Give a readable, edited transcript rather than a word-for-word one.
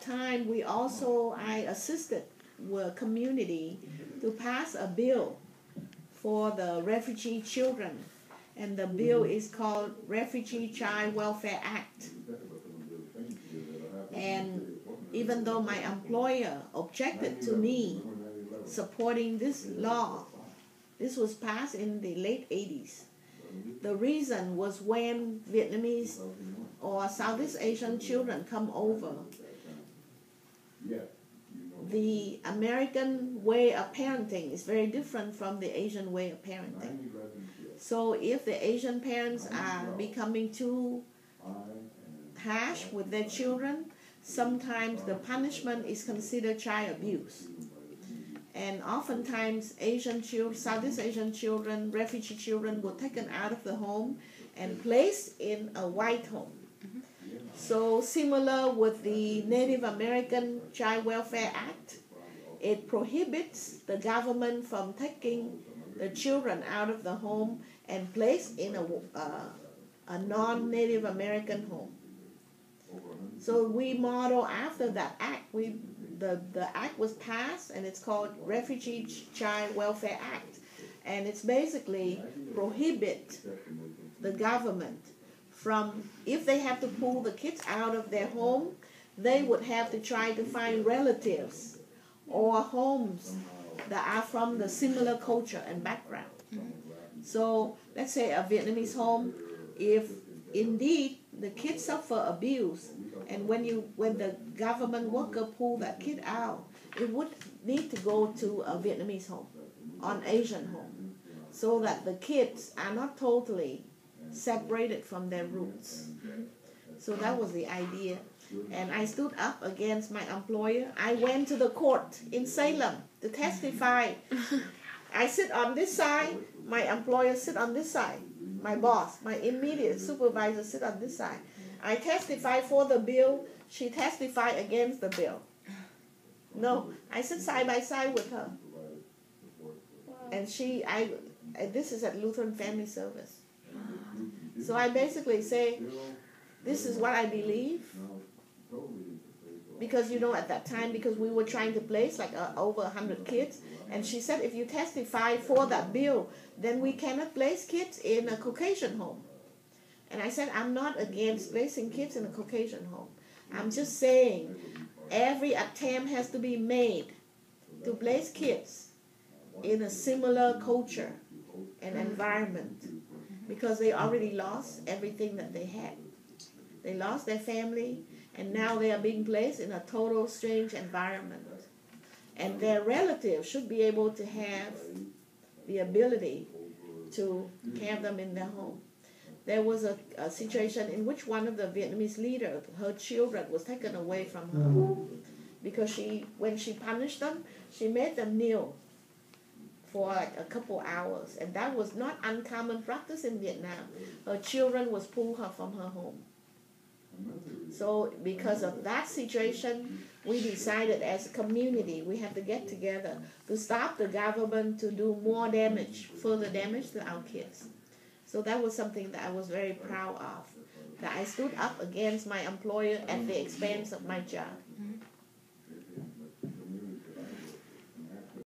time, I assisted the community to pass a bill for the refugee children, and the bill is called Refugee Child Welfare Act. And even though my employer objected to me supporting this law, this was passed in the late 80s. The reason was when Vietnamese or Southeast Asian children come over, the American way of parenting is very different from the Asian way of parenting. So if the Asian parents are becoming too harsh with their children, sometimes the punishment is considered child abuse. And oftentimes Southeast Asian children, refugee children, were taken out of the home and placed in a white home. So similar with the Native American Child Welfare Act, it prohibits the government from taking the children out of the home and placed in a non-Native American home. So we model after that act. The act was passed, and it's called Refugee Child Welfare Act, and it's basically prohibit the government from, if they have to pull the kids out of their home, they would have to try to find relatives or homes that are from the similar culture and background. So let's say a Vietnamese home, if indeed the kids suffer abuse, and when the government worker pull that kid out, it would need to go to a Vietnamese home, an Asian home, so that the kids are not totally separated from their roots. So that was the idea. And I stood up against my employer. I went to the court in Salem to testify. I sit on this side, my employer sit on this side. My boss, my immediate supervisor sit on this side. I testify for the bill, she testified against the bill. No, I sit side by side with her. And this is at Lutheran Family Service. So I basically say, this is what I believe. Because at that time, because we were trying to place like over 100 kids, and she said, if you testify for that bill, then we cannot place kids in a Caucasian home. And I said, I'm not against placing kids in a Caucasian home. I'm just saying every attempt has to be made to place kids in a similar culture and environment, because they already lost everything that they had. They lost their family, and now they are being placed in a total strange environment. And their relatives should be able to have the ability to have them in their home. There was a situation in which one of the Vietnamese leaders, her children was taken away from her, because when she punished them, she made them kneel for like a couple hours, and that was not uncommon practice in Vietnam. Her children was pulled from her home. So because of that situation, we decided as a community we have to get together to stop the government to do more damage, further damage to our kids. So that was something that I was very proud of, that I stood up against my employer at the expense of my job.